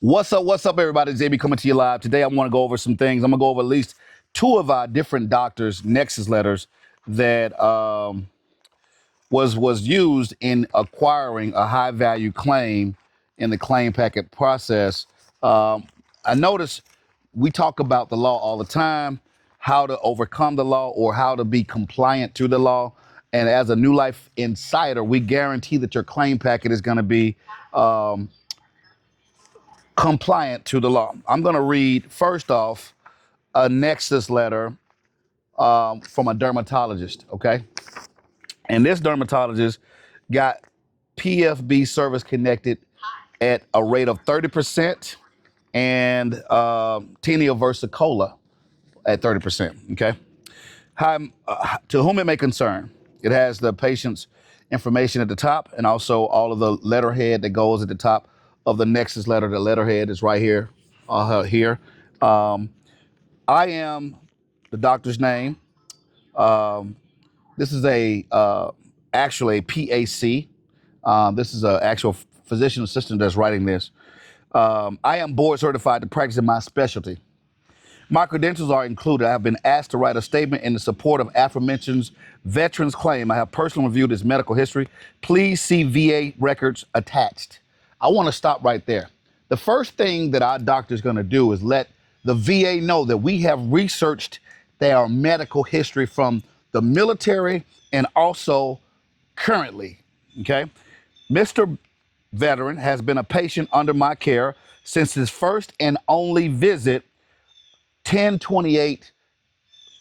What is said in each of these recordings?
What's up, everybody? It's JB coming to you live. Today, I want to go over some things. I'm going to go over at least two of our different doctors' Nexus letters that was used in acquiring a high value claim in the claim packet process. I notice we talk about the law all the time, how to overcome the law or how to be compliant to the law. And as a New Life Insider, we guarantee that your claim packet is going to be compliant to the law. I'm going to read first off a Nexus letter from a dermatologist, okay? And this dermatologist got PFB service connected at a rate of 30% and tinea versicola at 30%, okay? To whom it may concern, it has the patient's information at the top and also all of the letterhead that goes at the top of the Nexus letter. The letterhead is right here, here. Um, I am the doctor's name. This is actually a PAC. This is an actual physician assistant that's writing this. I am board certified to practice in my specialty. My credentials are included. I have been asked to write a statement in the support of aforementioned veteran's claim. I have personally reviewed his medical history. Please see VA records attached. I want to stop right there. The first thing that our doctor is going to do is let the VA know that we have researched their medical history from the military and also currently. Okay. Mr. Veteran has been a patient under my care since his first and only visit 10/28,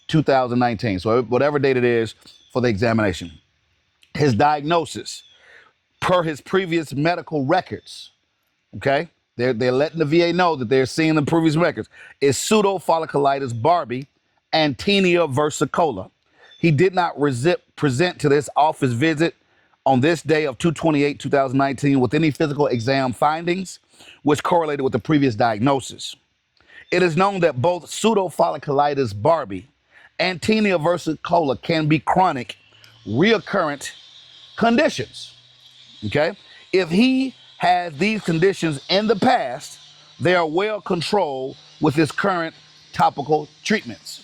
2019. So whatever date it is for the examination. His diagnosis, per his previous medical records, okay? They're letting the VA know that they're seeing the previous records, is pseudofolliculitis Barbie and tinea versicola. He did not present to this office visit on this day of 2/28, 2019 with any physical exam findings, which correlated with the previous diagnosis. It is known that both pseudofolliculitis Barbie and tinea versicola can be chronic, recurrent conditions. Okay? If he has these conditions in the past, they are well controlled with his current topical treatments.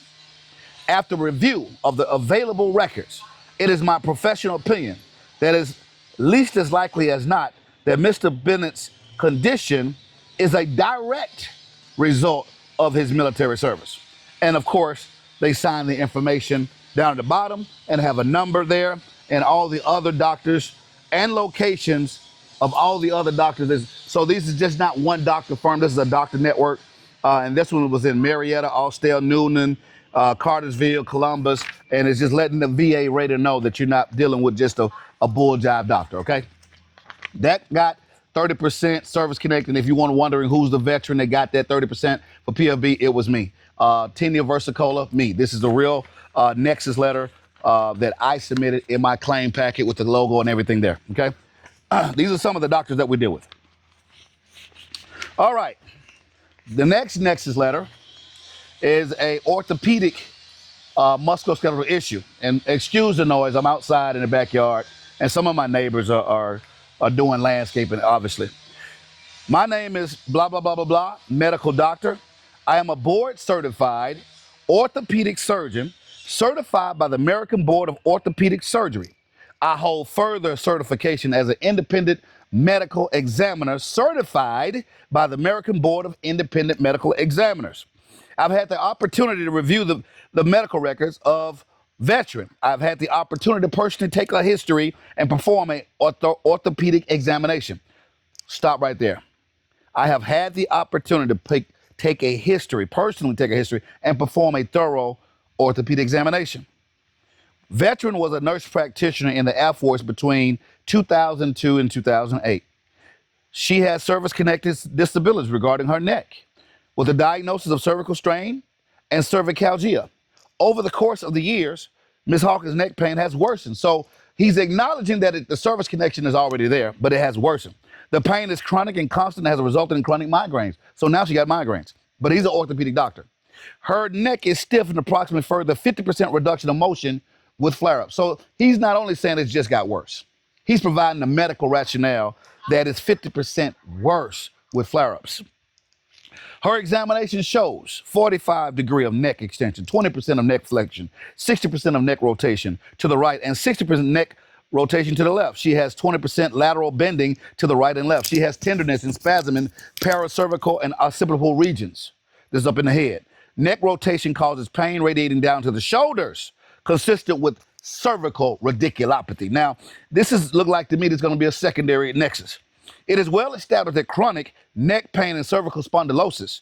After review of the available records, it is my professional opinion that is least as likely as not that Mr. Bennett's condition is a direct result of his military service. And of course, they sign the information down at the bottom and have a number there and all the other doctors and locations of all the other doctors. So this is just not one doctor firm. This is a doctor network. And this one was in Marietta, Austell, Noonan, Cartersville, Columbus. And it's just letting the VA rater know that you're not dealing with just a bull jive doctor, okay? That got 30% service connected. And if you want wondering who's the veteran that got that 30% for PFB, it was me. Tinea versicola, me. This is the real Nexus letter that I submitted in my claim packet with the logo and everything there, okay? These are some of the doctors that we deal with. All right. The next Nexus letter is a orthopedic musculoskeletal issue. And excuse the noise, I'm outside in the backyard, and some of my neighbors are doing landscaping, obviously. My name is blah, blah, blah, blah, blah, medical doctor. I am a board certified orthopedic surgeon certified by the American Board of Orthopedic Surgery. I hold further certification as an independent medical examiner certified by the American Board of Independent Medical Examiners. I've had the opportunity to review the medical records of veteran. I've had the opportunity to personally take a history and perform a orthopedic examination. Stop right there. I have had the opportunity to take a history, personally take a history, and perform a thorough orthopedic examination. Veteran was a nurse practitioner in the Air Force between 2002 and 2008. She had service-connected disabilities regarding her neck, with a diagnosis of cervical strain and cervicalgia. Over the course of the years, Ms. Hawkins' neck pain has worsened. So he's acknowledging that the service connection is already there, but it has worsened. The pain is chronic and constant and has resulted in chronic migraines. So now she got migraines, but he's an orthopedic doctor. Her neck is stiff and approximately further 50% reduction of motion with flare-ups. So he's not only saying it's just got worse, he's providing a medical rationale that is 50% worse with flare-ups. Her examination shows 45 degree of neck extension, 20% of neck flexion, 60% of neck rotation to the right, and 60% neck rotation to the left. She has 20% lateral bending to the right and left. She has tenderness and spasm in paracervical and occipital regions. This is up in the head. Neck rotation causes pain radiating down to the shoulders, consistent with cervical radiculopathy. Now, this is look like to me there's going to be a secondary nexus. It is well established that chronic neck pain and cervical spondylosis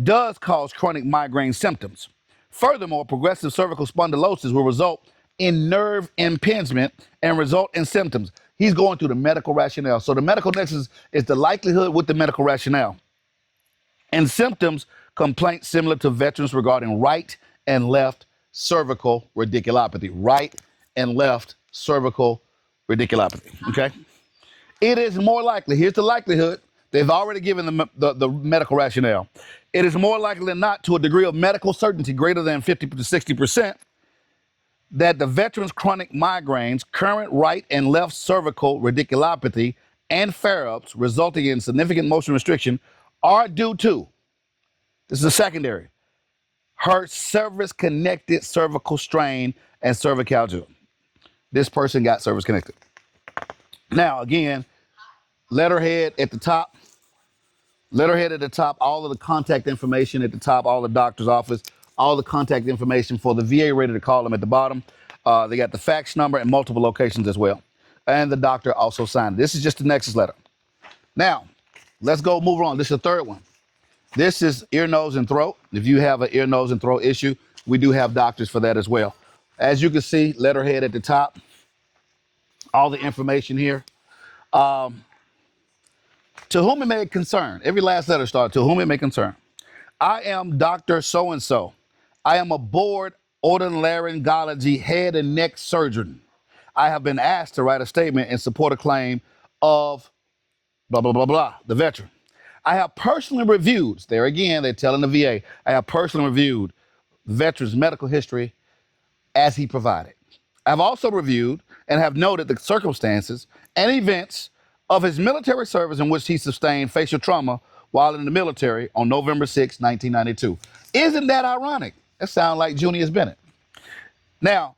does cause chronic migraine symptoms. Furthermore, progressive cervical spondylosis will result in nerve impingement and result in symptoms. He's going through the medical rationale. So the medical nexus is the likelihood with the medical rationale. And symptoms, complaints similar to veterans regarding right and left cervical radiculopathy. Right and left cervical radiculopathy, okay? It is more likely, here's the likelihood, they've already given the medical rationale. It is more likely than not, to a degree of medical certainty greater than 50 to 60%, that the veteran's chronic migraines, current right and left cervical radiculopathy, and flare-ups resulting in significant motion restriction are due to, this is a secondary, her cervix-connected cervical strain and cervicalgia. This person got cervix-connected. Now, again, letterhead at the top, all of the contact information at the top, all the doctor's office, all the contact information for the VA ready to call them at the bottom. They got the fax number and multiple locations as well. And the doctor also signed it. This is just the Nexus letter. Now, let's go move on. This is the third one. This is ear, nose, and throat. If you have an ear, nose, and throat issue, we do have doctors for that as well. As you can see, letterhead at the top, all the information here. To whom it may concern, every last letter starts, to whom it may concern. I am Dr. So-and-so. I am a board otolaryngology head and neck surgeon. I have been asked to write a statement and support a claim of blah, blah, blah, blah, the veteran. I have personally reviewed, there again, they're telling the VA, I have personally reviewed veteran's medical history as he provided. I've also reviewed and have noted the circumstances and events of his military service in which he sustained facial trauma while in the military on November 6, 1992. Isn't that ironic? That sounds like Junius Bennett. Now,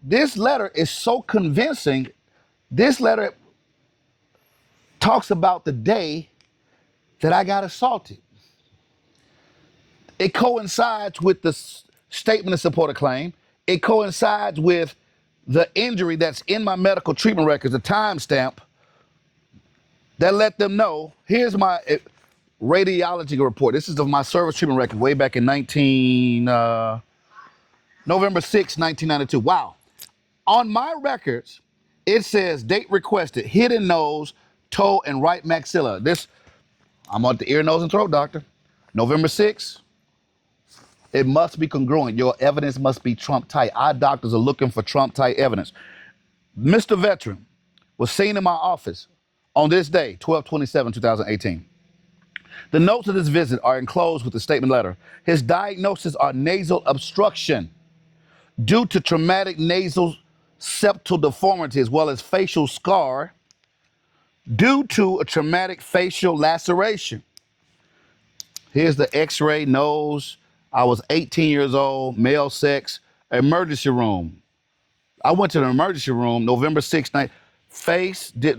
this letter is so convincing. This letter talks about the day that I got assaulted. It coincides with the statement of support of claim. It coincides with the injury that's in my medical treatment records, a timestamp that let them know, here's my radiology report. This is of my service treatment record way back in November 6, 1992. Wow. On my records, it says date requested, hidden nose, toe, and right maxilla. I'm on the ear, nose, and throat doctor. November 6th. It must be congruent. Your evidence must be Trump tight. Our doctors are looking for Trump tight evidence. Mr. Veteran was seen in my office on this day, 12/27/2018. The notes of this visit are enclosed with the statement letter. His diagnoses are nasal obstruction due to traumatic nasal septal deformity as well as facial scar due to a traumatic facial laceration. Here's the x-ray, nose. I was 18 years old, male sex, emergency room. I went to the emergency room November 6th night.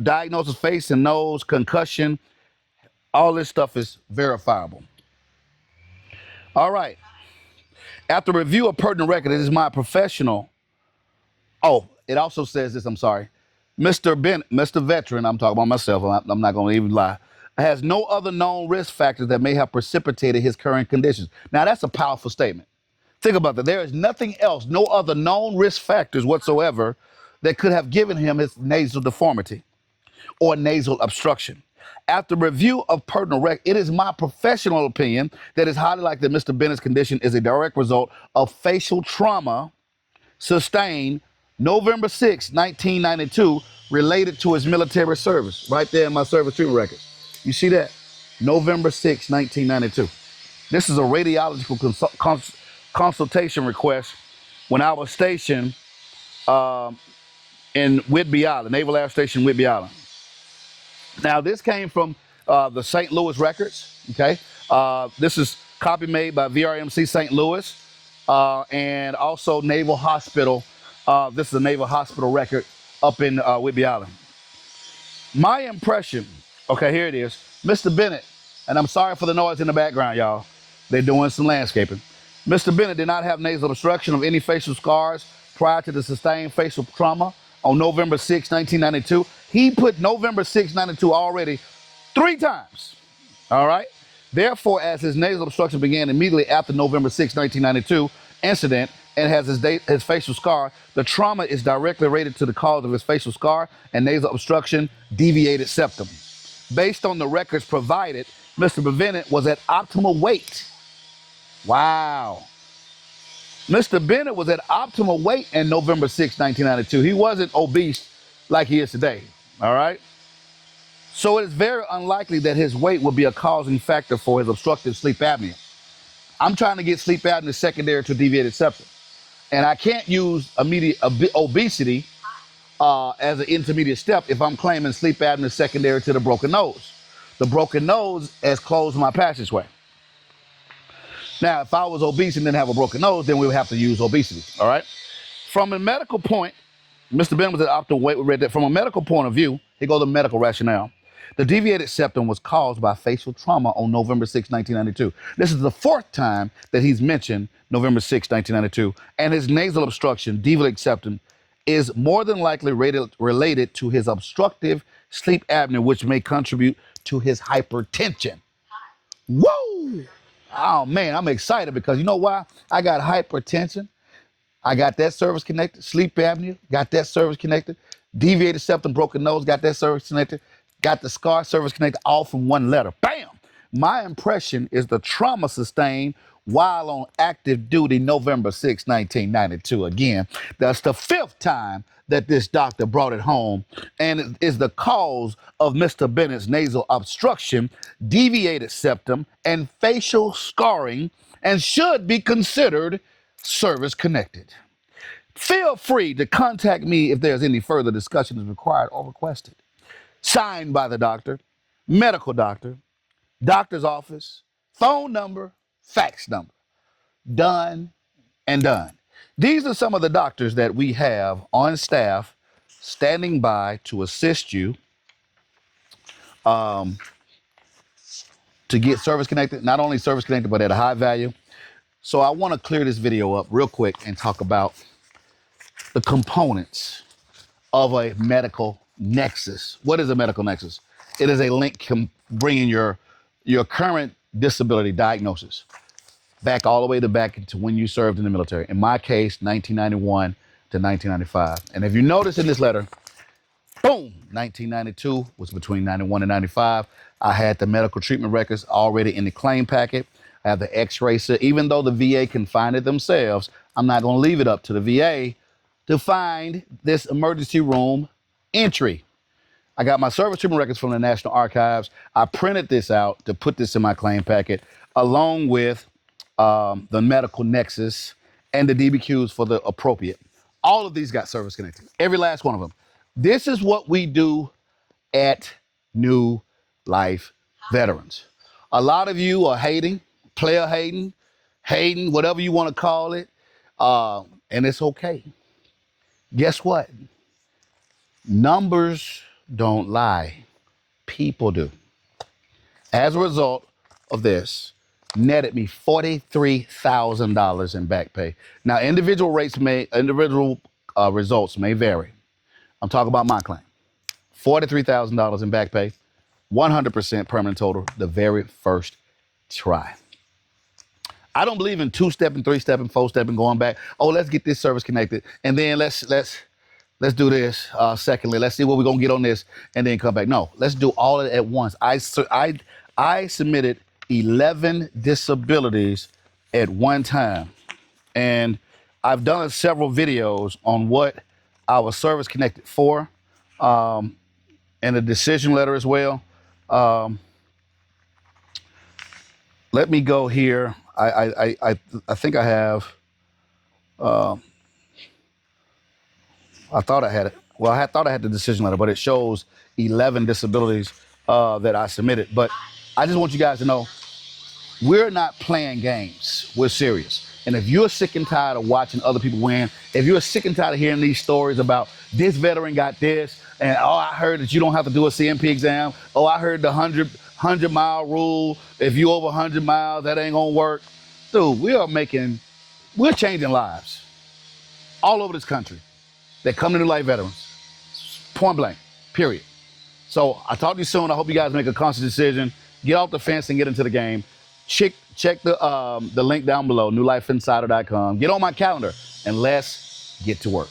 Diagnosis, face and nose, concussion. All this stuff is verifiable. All right. After review of pertinent record, it is my professional. Oh, it also says this, I'm sorry. Mr. Veteran, I'm talking about myself, I'm not going to even lie, has no other known risk factors that may have precipitated his current conditions. Now, that's a powerful statement. Think about that. There is nothing else, no other known risk factors whatsoever that could have given him his nasal deformity or nasal obstruction. After review of pertinent record, it is my professional opinion that it's highly likely that Mr. Bennett's condition is a direct result of facial trauma sustained November 6, 1992, related to his military service. Right there in my service treatment record. You see that? November 6, 1992. This is a radiological consultation request when I was stationed in Whidbey Island, Naval Air Station Whidbey Island. Now, this came from the St. Louis records. Okay, this is copy made by VRMC St. Louis, and also Naval Hospital. This is a Naval Hospital record up in Whidbey Island. My impression, okay, here it is. Mr. Bennett, and I'm sorry for the noise in the background, y'all. They're doing some landscaping. Mr. Bennett did not have nasal obstruction of any facial scars prior to the sustained facial trauma on November 6, 1992. He put November 6, 92 already 3 times. All right. Therefore, as his nasal obstruction began immediately after November 6, 1992 incident and has his facial scar, the trauma is directly related to the cause of his facial scar and nasal obstruction, deviated septum. Based on the records provided, Mr. Bennett was at optimal weight. Wow. Mr. Bennett was at optimal weight in November 6, 1992. He wasn't obese like he is today. All right. So it is very unlikely that his weight will be a causing factor for his obstructive sleep apnea. I'm trying to get sleep apnea secondary to deviated septum. And I can't use immediate obesity as an intermediate step if I'm claiming sleep apnea secondary to the broken nose. The broken nose has closed my passageway. Now, if I was obese and didn't have a broken nose, then we would have to use obesity, all right? From a medical point, Mr. Ben was at optimal weight. We read that. From a medical point of view, here goes the medical rationale. The deviated septum was caused by facial trauma on November 6, 1992. This is the 4th time that he's mentioned November 6, 1992, and his nasal obstruction, deviated septum, is more than likely related to his obstructive sleep apnea, which may contribute to his hypertension. Whoa! Oh man, I'm excited because you know why? I got hypertension. I got that service connected. Sleep apnea, got that service connected. Deviated septum, broken nose, got that service connected. Got the scar service connected, all from one letter. Bam! My impression is the trauma sustained while on active duty November 6, 1992. Again, that's the 5th time that this doctor brought it home, and it is the cause of Mr. Bennett's nasal obstruction, deviated septum, and facial scarring, and should be considered service connected. Feel free to contact me if there's any further discussion is required or requested. Signed by the doctor, medical doctor, doctor's office, phone number, fax number. Done and done. These are some of the doctors that we have on staff standing by to assist you to get service connected, not only service connected, but at a high value. So I want to clear this video up real quick and talk about the components of a medical nexus. What is a medical nexus? It is a link bringing your current disability diagnosis back all the way back into when you served in the military. In my case, 1991 to 1995. And if you notice in this letter, boom, 1992 was between 91 and 95. I had the medical treatment records already in the claim packet. I have the x-ray. So even though the VA can find it themselves, I'm not going to leave it up to the VA to find this emergency room entry. I got my service treatment records from the National Archives. I printed this out to put this in my claim packet, along with the medical nexus and the DBQs for the appropriate. All of these got service connected, every last one of them. This is what we do at New Life Veterans. A lot of you are hating, player hating, whatever you want to call it, and it's okay. Guess what? Numbers don't lie. People do. As a result of this, netted me $43,000 in back pay. Now, individual results may vary. I'm talking about my claim. $43,000 in back pay, 100% permanent total, the very first try. I don't believe in 2-stepping, 3-stepping, 4-stepping, going back. Oh, let's get this service connected, and then let's do this. Secondly, let's see what we're gonna get on this, and then come back. No, let's do all of it at once. I submitted 11 disabilities at one time, and I've done several videos on what I was service connected for, and a decision letter as well. Let me go here. I think I have. I thought I had it. Well, I thought I had the decision letter, but it shows 11 disabilities that I submitted. But I just want you guys to know we're not playing games. We're serious. And if you're sick and tired of watching other people win, if you're sick and tired of hearing these stories about this veteran got this, and oh, I heard that you don't have to do a CMP exam. Oh, I heard the 100 mile rule. If you over 100 miles, that ain't gonna work. Dude, we're changing lives all over this country that come to New Life veterans. Point blank, period. So I talk to you soon. I hope you guys make a conscious decision. Get off the fence and get into the game. Check the link down below, newlifeinsider.com. Get on my calendar and let's get to work.